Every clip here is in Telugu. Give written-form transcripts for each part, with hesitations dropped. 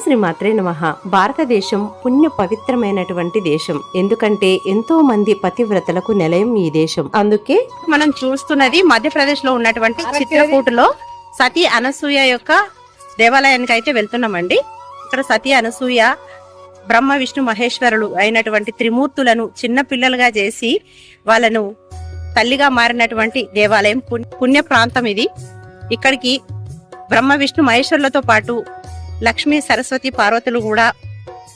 శ్రీమాత్రే నమః. భారతదేశం పుణ్య పవిత్రమైనటువంటి దేశం. ఎందుకంటే ఎంతో మంది పతివ్రతలకు నిలయం ఈ దేశం. అందుకే మనం చూస్తున్నది మధ్యప్రదేశ్ లో ఉన్నటువంటి చిత్రకూటలో సతీ అనసూయ యొక్క దేవాలయానికి అయితే వెళ్తున్నామండి. ఇక్కడ సతీ అనసూయ బ్రహ్మ విష్ణు మహేశ్వరులు అయినటువంటి త్రిమూర్తులను చిన్న పిల్లలుగా చేసి వాళ్ళను తల్లిగా మారినటువంటి దేవాలయం. పుణ్య ప్రాంతం ఇది. ఇక్కడికి బ్రహ్మ విష్ణు మహేశ్వరులతో పాటు లక్ష్మీ సరస్వతి పార్వతులు కూడా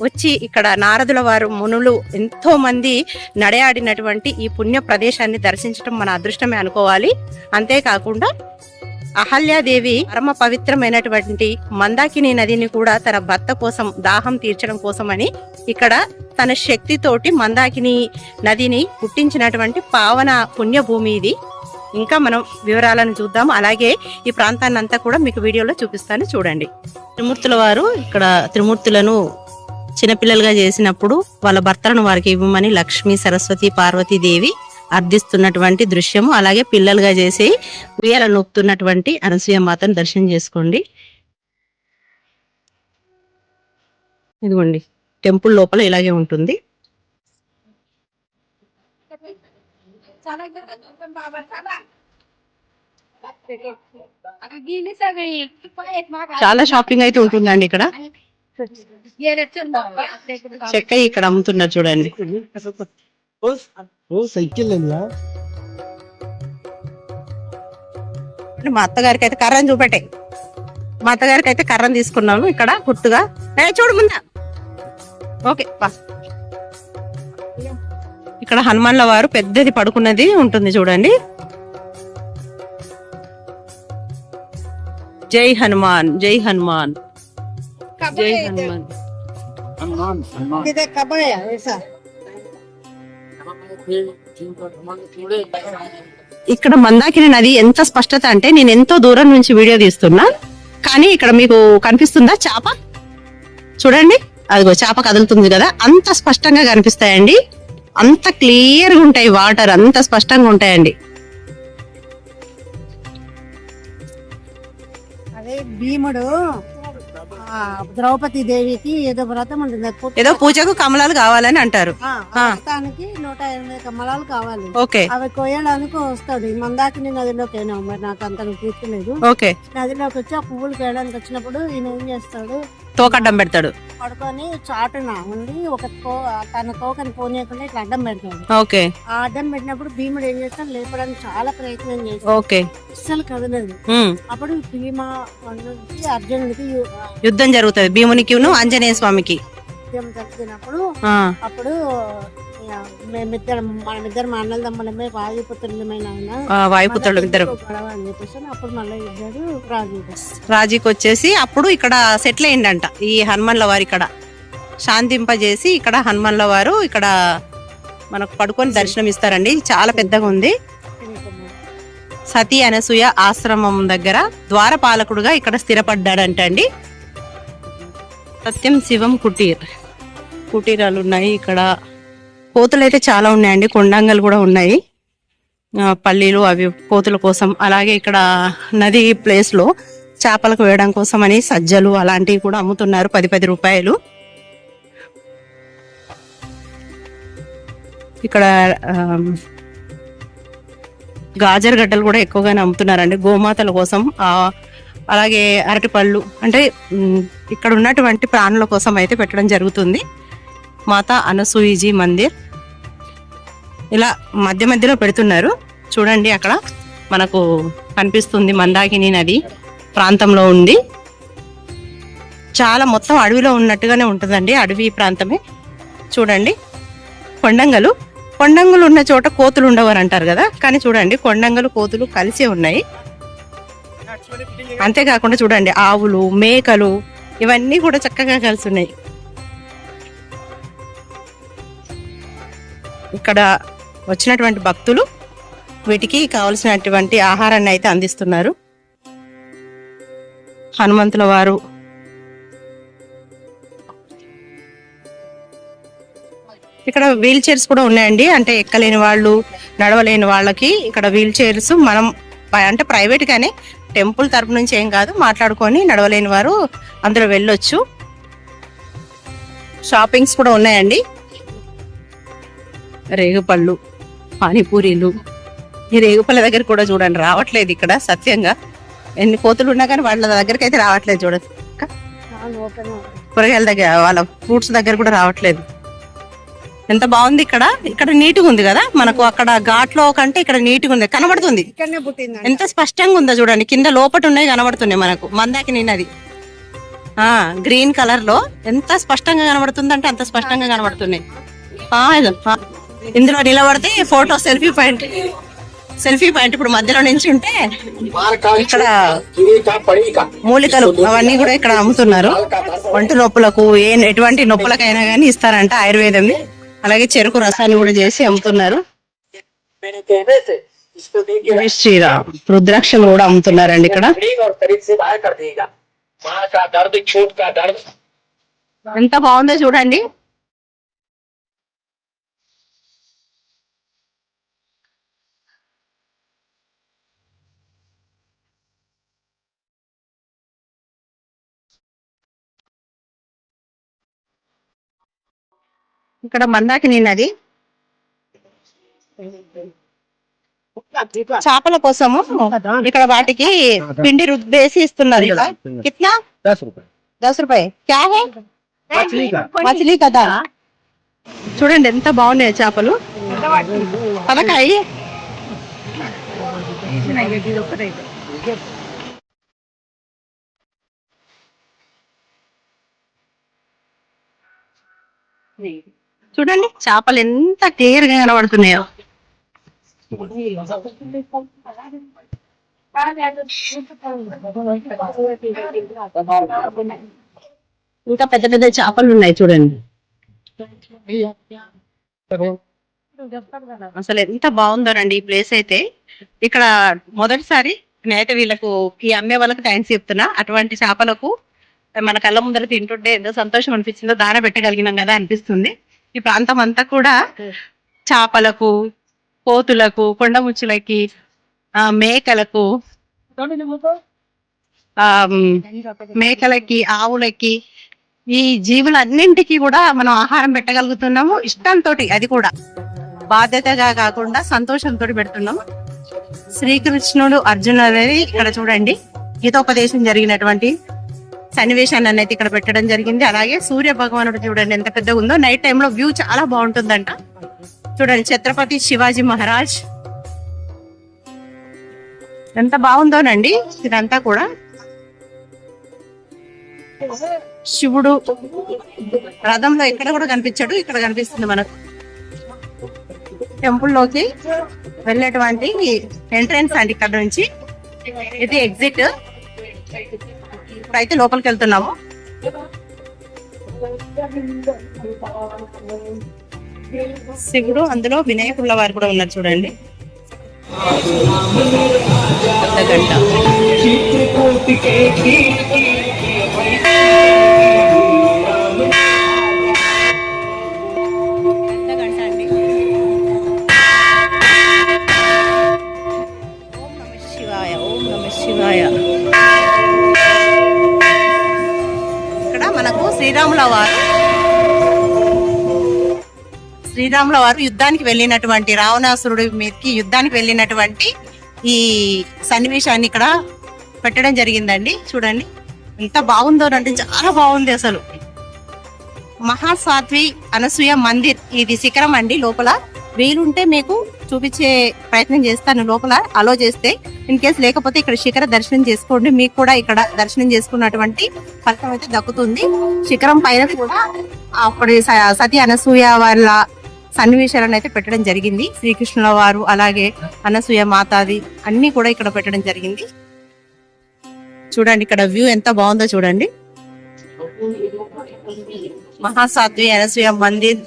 వచ్చి ఇక్కడ నారదుల వారు మునులు ఎంతో మంది నడయాడినటువంటి ఈ పుణ్య ప్రదేశాన్ని దర్శించడం మన అదృష్టమే అనుకోవాలి. అంతేకాకుండా అహల్యాదేవి పరమ పవిత్రమైనటువంటి మందాకిని నదిని కూడా తన భర్త కోసం దాహం తీర్చడం కోసమని ఇక్కడ తన శక్తితోటి మందాకిని నదిని పుట్టించినటువంటి పావన పుణ్యభూమి ఇది. ఇంకా మనం వివరాలను చూద్దాం. అలాగే ఈ ప్రాంతాన్ని అంతా కూడా మీకు వీడియోలో చూపిస్తాను, చూడండి. త్రిమూర్తుల వారు ఇక్కడ త్రిమూర్తులను చిన్నపిల్లలుగా చేసినప్పుడు వాళ్ళ భర్తలను వారికి ఇవ్వమని లక్ష్మీ సరస్వతి పార్వతీదేవి అర్థిస్తున్నటువంటి దృశ్యము. అలాగే పిల్లలుగా చేసి ఉయ్యాల నొక్కుతున్నటువంటి అనసూయ మాతను దర్శనం చేసుకోండి. ఇదిగోండి, టెంపుల్ లోపల ఇలాగే ఉంటుంది. చాలా షాపింగ్ అయితే ఉంటుందండి ఇక్కడ. చెక్క ఇక్కడ అమ్ముతున్నారు చూడండి. మా అత్తగారికి అయితే కర్రని చూపెట్టే. మా అత్తగారికి అయితే కర్రని తీసుకున్నాను ఇక్కడ గుర్తుగా. చూడు ముందా. ఓకే, ఇక్కడ హనుమాన్ల వారు పెద్దది పడుకున్నది ఉంటుంది చూడండి. జై హనుమాన్, జై హనుమాన్, జై హనుమాన్. ఇక్కడ మందాకిని నది ఎంత స్పష్టత అంటే నేను ఎంతో దూరం నుంచి వీడియో తీస్తున్నా, కానీ ఇక్కడ మీకు కనిపిస్తుందా చేప? చూడండి, అదిగో చేప కదులుతుంది కదా, అంత స్పష్టంగా కనిపిస్తాయండి. అంత క్లియర్ గా ఉంటాయి వాటర్, అంత స్పష్టంగా ఉంటాయండి. అదే భీముడు ద్రౌపది దేవికి ఏదో వ్రతం ఉంటుంది, ఏదో పూజకు కమలాలు కావాలని అంటారు. వ్రతానికి 180 కమలాలు కావాలి. ఓకే, అవి కోయడానికి వస్తాడు మందాకిని నదిలోకి. అయినా మరి నాకు అంత గుర్తులేదు. ఓకే, నదిలోకి వచ్చి ఆ పువ్వులు కోయడానికి వచ్చినప్పుడు ఈయన ఏం చేస్తాడు, తోకడ్డం పెడతాడు. పడుకొని చాటున ఉండి తన తోకని పోనీయకుండా ఇట్లా అడ్డం పెడతాడు. ఓకే, ఆ అడ్డం పెట్టినప్పుడు భీముడు ఏం చేస్తాడు, లేపడానికి చాలా ప్రయత్నం చేస్తాడు. ఓకే, అస్సలు కదలేదు. అప్పుడు భీమ అర్జునుడికి యుద్ధం జరుగుతుంది, భీమునికి ఆంజనేయ స్వామికి జరిగినప్పుడు అప్పుడు మనమిద్దరం మా అన్నల దమ్ములమే వాయుపుత్రులమైన వాయుపుత్రులు ఇద్దరు అని చెప్పేసి అప్పుడు మళ్ళీ ఇద్దరు రాజీకి వచ్చేసి అప్పుడు ఇక్కడ సెటిల్ అయిందంట ఈ హనుమన్ల వారు. ఇక్కడ శాంతింపజేసి ఇక్కడ హనుమన్ల వారు ఇక్కడ మనకు పడుకొని దర్శనం ఇస్తారండి. చాలా పెద్దగా ఉంది. సతీ అనసూయ ఆశ్రమం దగ్గర ద్వారపాలకుడుగా ఇక్కడ స్థిరపడ్డాడంట అండి. సత్యం శివం కుటీరాలు ఉన్నాయి ఇక్కడ. కోతులు అయితే చాలా ఉన్నాయండి, కొండంగలు కూడా ఉన్నాయి, పల్లీలు అవి కోతుల కోసం. అలాగే ఇక్కడ నది ప్లేస్ లో చేపలకు వేయడం కోసం అని సజ్జలు అలాంటివి కూడా అమ్ముతున్నారు, 10 రూపాయలు. ఇక్కడ గాజర్ గడ్డలు కూడా ఎక్కువగానే అమ్ముతున్నారండి గోమాతల కోసం. అలాగే అరటిపళ్ళు, అంటే ఇక్కడ ఉన్నటువంటి ప్రాణుల కోసం అయితే పెట్టడం జరుగుతుంది. మాతా అనసూయజీ మందిర్ ఇలా మధ్య మధ్యలో పెడుతున్నారు చూడండి. అక్కడ మనకు కనిపిస్తుంది మందాకిని నది ప్రాంతంలో ఉంది. చాలా మొత్తం అడవిలో ఉన్నట్టుగానే ఉంటుందండి, అడవి ప్రాంతమే. చూడండి, కొండంగలు ఉన్న చోట కోతులు ఉండవని అంటారు కదా, కానీ చూడండి కొండంగలు కోతులు కలిసే ఉన్నాయి. అంతేకాకుండా చూడండి ఆవులు, మేకలు ఇవన్నీ కూడా చక్కగా కలిసి ఉన్నాయి. ఇక్కడ వచ్చినటువంటి భక్తులు వీటికి కావలసినటువంటి ఆహారాన్ని అయితే అందిస్తున్నారు. హనుమంతుల వారు ఇక్కడ వీల్ చైర్స్ కూడా ఉన్నాయండి. అంటే ఎక్కలేని వాళ్ళు, నడవలేని వాళ్ళకి ఇక్కడ వీల్ చైర్స్ మనం అంటే ప్రైవేట్ గానే టెంపుల్ తరపు నుంచి ఏం కాదు, మాట్లాడుకొని నడవలేని వారు అందులో వెళ్ళొచ్చు. షాపింగ్స్ కూడా ఉన్నాయండి. రేగుపళ్ళు, పానీపూరీలు. ఈ రేగుపళ్ళ దగ్గర కూడా చూడండి రావట్లేదు ఇక్కడ సత్యంగా. ఎన్ని కోతులు ఉన్నా కానీ వాళ్ళ దగ్గరికి అయితే రావట్లేదు చూడండి. కూరగాయల దగ్గర వాళ్ళ ఫ్రూట్స్ దగ్గర కూడా రావట్లేదు. ఎంత బాగుంది ఇక్కడ. ఇక్కడ నీట్గా ఉంది కదా, మనకు అక్కడ ఘాట్లో కంటే ఇక్కడ నీట్గా ఉంది, కనబడుతుంది. ఎంత స్పష్టంగా ఉందో చూడండి. కింద లోపట ఉన్నాయి కనబడుతున్నాయి మనకు. మందాకిని నది గ్రీన్ కలర్ లో ఎంత స్పష్టంగా కనబడుతుంది అంటే అంత స్పష్టంగా కనబడుతున్నాయి. ఇందులో నిలబడితే ఫోటో సెల్ఫీ పాయింట్ ఇప్పుడు మధ్యలో నుంచి ఉంటే ఇక్కడ మూలికలు అవన్నీ కూడా ఇక్కడ అమ్ముతున్నారు. ఒంటి నొప్పులకు ఎటువంటి నొప్పులకైనా గానీ ఇస్తారంట ఆయుర్వేదం. అలాగే చెరుకు రసాన్ని కూడా చేసి అమ్ముతున్నారు. శ్రీరామ్ రుద్రాక్షలు కూడా అమ్ముతున్నారండి ఇక్కడ. ఎంత బాగుందో చూడండి. ఇక్కడ మందాకిని నది. చేపల కోసము ఇక్కడ వాటికి పిండి రుద్దేసి ఇస్తున్నారు. కిత్నా 10 రూపాయ క్యా హై మछली కదా. చూడండి ఎంత బాగున్నాయి చేపలు. పదకాయ చూడండి చేపలు ఎంత క్లియర్ గా కనబడుతున్నాయో. ఇంకా పెద్ద పెద్ద చేపలు ఉన్నాయి చూడండి. అసలు ఎంత బాగుందోనండి ఈ ప్లేస్ అయితే. ఇక్కడ మొదటిసారి నేనైతే వీళ్ళకు ఈ అమ్మే వాళ్ళకి థ్యాంక్స్ చెప్తున్నా. అటువంటి చేపలకు మన కళ్ళ ముందర తింటుంటే ఎంతో సంతోషం అనిపించిందో, దాన పెట్టగలిగినాం కదా అనిపిస్తుంది. ఈ ప్రాంతం అంతా కూడా చేపలకు, కోతులకు, కొండముచ్చులకి, మేకలకి, ఆవులకి, ఈ జీవులన్నింటికి కూడా మనం ఆహారం పెట్టగలుగుతున్నాము ఇష్టంతో. అది కూడా బాధ్యతగా కాకుండా సంతోషంతో పెడుతున్నాము. శ్రీకృష్ణుడు అర్జునుడు అనేది ఇక్కడ చూడండి గీతోపదేశం జరిగినటువంటి సన్నివేశాన్ని అయితే ఇక్కడ పెట్టడం జరిగింది. అలాగే సూర్య భగవానుడు చూడండి ఎంత పెద్దగా ఉందో. నైట్ టైంలో వ్యూ చాలా బాగుంటుందంట. చూడండి ఛత్రపతి శివాజీ మహారాజ్ ఎంత బాగుందోనండి. ఇదంతా కూడా శివుడు రథంలో ఎక్కడ కూడా కనిపించాడు, ఇక్కడ కనిపిస్తుంది మనకు. టెంపుల్ లోకి వెళ్ళేటువంటి ఎంట్రన్స్ అండి ఇక్కడ నుంచి. ఇది ఎగ్జిట్. ఇప్పుడైతే లోపలికి వెళ్తున్నాము. శివుడు, అందులో వినాయకుల వారు కూడా ఉన్నారు చూడండి. గంట అండి. ఓం నమః శివాయ, ఓం నమః శివాయ. ఇక్కడ మనకు శ్రీరాముల వారు యుద్ధానికి వెళ్ళినటువంటి, రావణాసురుడి మీదకి యుద్ధానికి వెళ్ళినటువంటి ఈ సన్నివేశాన్ని ఇక్కడ పెట్టడం జరిగిందండి. చూడండి ఎంత బాగుందోనండి, చాలా బాగుంది అసలు. మహాసాధ్వి అనసూయ మందిర్ ఇది శిఖరం అండి. లోపల వీలుంటే మీకు చూపించే ప్రయత్నం చేస్తాను. లోపల అలో చేస్తే, ఇన్ కేసు లేకపోతే ఇక్కడ శిఖర దర్శనం చేసుకోండి. మీకు కూడా ఇక్కడ దర్శనం చేసుకున్నటువంటి ఫలితం అయితే దక్కుతుంది. శిఖరం పైన కూడా అప్పుడు సతీ అనసూయ వాళ్ళ సన్నివేశాలను అయితే పెట్టడం జరిగింది. శ్రీకృష్ణుల వారు అలాగే అనసూయ మాతాది అన్ని కూడా ఇక్కడ పెట్టడం జరిగింది. చూడండి ఇక్కడ వ్యూ ఎంత బాగుందో చూడండి. మహాసాధ్వి అనసూయ మందిర్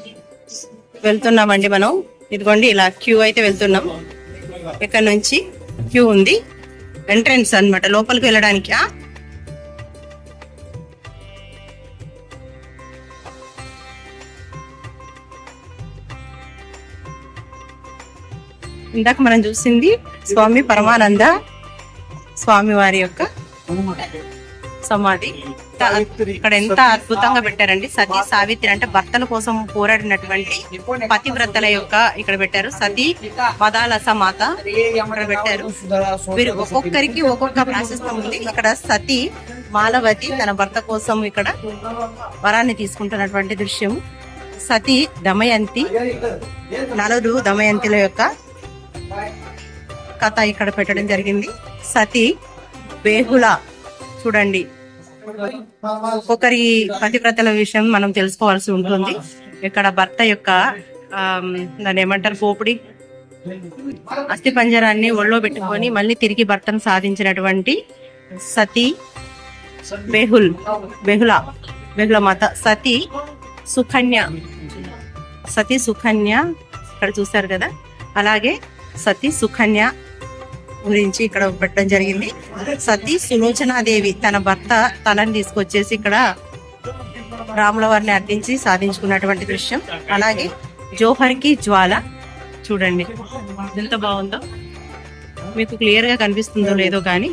వెళ్తున్నామండి మనం. ఇదిగోండి ఇలా క్యూ అయితే వెళ్తున్నాం. ఇక్కడ నుంచి క్యూ ఉంది, ఎంట్రన్స్ అన్నమాట లోపలికి వెళ్ళడానికి. ఇందాక మనం చూసింది స్వామి పరమానంద స్వామి వారి యొక్క సమాధి. ఇక్కడ ఎంత అద్భుతంగా పెట్టారండి. సతీ సావిత్రి అంటే భర్తల కోసం పోరాడినటువంటి పతివ్రతల యొక్క ఇక్కడ పెట్టారు. సతీ మదాలస మాత ఇక్కడ పెట్టారు. వీరు ఒక్కొక్కరికి ఒక్కొక్క ప్రాశస్త్యం ఉంది. ఇక్కడ సతీ మాలవతి తన భర్త కోసం ఇక్కడ వరాన్ని తీసుకుంటున్నటువంటి దృశ్యం. సతీ దమయంతి, నలుడు దమయంతిల యొక్క కథ ఇక్కడ పెట్టడం జరిగింది. సతీ బేహుల చూడండి, ఒక్కొక్కరి పతివ్రతల విషయం మనం తెలుసుకోవాల్సి ఉంటుంది. ఇక్కడ భర్త యొక్క దాన్ని ఏమంటారు, పోపుడి అస్థి పంజరాన్ని ఒళ్ళో పెట్టుకొని మళ్ళీ తిరిగి భర్తను సాధించినటువంటి సతీ బేహుల మాత. సతీ సుకన్య ఇక్కడ చూసారు కదా. అలాగే సతీ సుకన్య గురించి ఇక్కడ పెట్టడం జరిగింది. సతీ సులోచనాదేవి తన భర్త తలని తీసుకొచ్చేసి ఇక్కడ రాముల వారిని అర్థించి సాధించుకున్నటువంటి దృశ్యం. అలాగే జోహర్కి జ్వాల చూడండి ఎంత బాగుందో. మీకు క్లియర్ గా కనిపిస్తుందో లేదో కానీ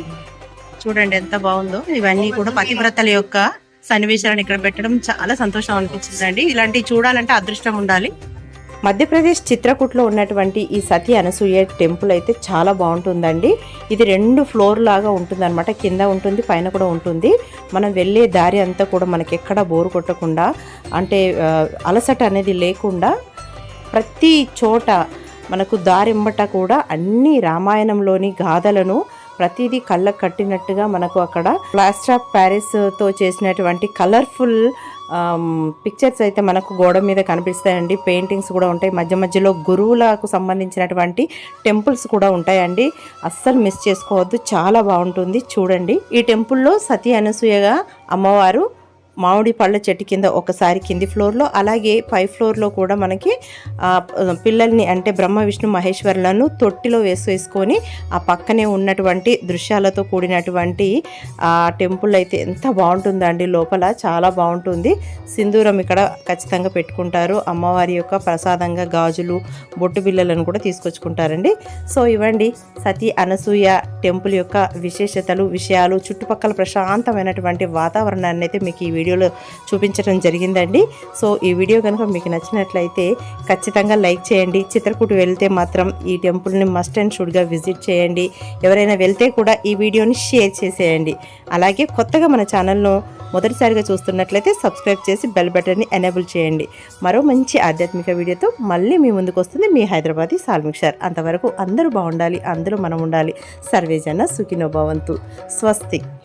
చూడండి ఎంత బాగుందో. ఇవన్నీ కూడా పతివ్రతల యొక్క సన్నివేశాలను ఇక్కడ పెట్టడం చాలా సంతోషం అనిపించిందండి. ఇలాంటివి చూడాలంటే అదృష్టం ఉండాలి. మధ్యప్రదేశ్ చిత్రకూట్లో ఉన్నటువంటి ఈ సతీ అనసూయ టెంపుల్ అయితే చాలా బాగుంటుందండి. ఇది 2 ఫ్లోర్ లాగా ఉంటుంది అనమాట. కింద ఉంటుంది, పైన కూడా ఉంటుంది. మనం వెళ్ళే దారి అంతా కూడా మనకి ఎక్కడ బోరు కొట్టకుండా, అంటే అలసట అనేది లేకుండా ప్రతి చోట మనకు దారింబట కూడా అన్ని రామాయణంలోని గాథలను ప్రతిదీ కళ్ళకు కట్టినట్టుగా మనకు అక్కడ ప్లాస్టర్ ఆఫ్ ప్యారిస్తో చేసినటువంటి కలర్ఫుల్ పిక్చర్స్ అయితే మనకు గోడ మీద కనిపిస్తాయండి. పెయింటింగ్స్ కూడా ఉంటాయి. మధ్య మధ్యలో గురువులకు సంబంధించినటువంటి టెంపుల్స్ కూడా ఉంటాయండి. అస్సలు మిస్ చేసుకోవద్దు, చాలా బాగుంటుంది. చూడండి, ఈ టెంపుల్లో సతీ అనసూయగా అమ్మవారు మామిడి పళ్ళ చెట్టు కింద ఒకసారి కింది ఫ్లోర్లో, అలాగే పై ఫ్లోర్లో కూడా మనకి పిల్లల్ని అంటే బ్రహ్మ విష్ణు మహేశ్వరులను తొట్టిలో వేసుకొని ఆ పక్కనే ఉన్నటువంటి దృశ్యాలతో కూడినటువంటి ఆ టెంపుల్ అయితే ఎంత బాగుంటుందండి. లోపల చాలా బాగుంటుంది. సింధూరం ఇక్కడ ఖచ్చితంగా పెట్టుకుంటారు. అమ్మవారి యొక్క ప్రసాదంగా గాజులు, బొట్టు బిళ్ళలను కూడా తీసుకొచ్చుకుంటారండి. సో ఇవ్వండి సతీ అనసూయ టెంపుల్ యొక్క విశేషతలు, విషయాలు, చుట్టుపక్కల ప్రశాంతమైనటువంటి వాతావరణాన్ని అయితే మీకు ఈ వీడియోలో చూపించడం జరిగిందండి. సో ఈ వీడియో కనుక మీకు నచ్చినట్లయితే ఖచ్చితంగా లైక్ చేయండి. చిత్రకూట వెళ్తే మాత్రం ఈ టెంపుల్ని మస్ట్ అండ్ షుడ్గా విజిట్ చేయండి. ఎవరైనా వెళ్తే కూడా ఈ వీడియోని షేర్ చేసేయండి. అలాగే కొత్తగా మన ఛానల్ను మొదటిసారిగా చూస్తున్నట్లయితే సబ్స్క్రైబ్ చేసి బెల్ బటన్ని ఎనేబుల్ చేయండి. మరో మంచి ఆధ్యాత్మిక వీడియోతో మళ్ళీ మీ ముందుకు వస్తుంది మీ హైదరాబాదీ సాల్మిక్షర్. అంతవరకు అందరూ బాగుండాలి, అందరూ మనం ఉండాలి. సర్వేజన సుఖినో భవంతు. స్వస్తి.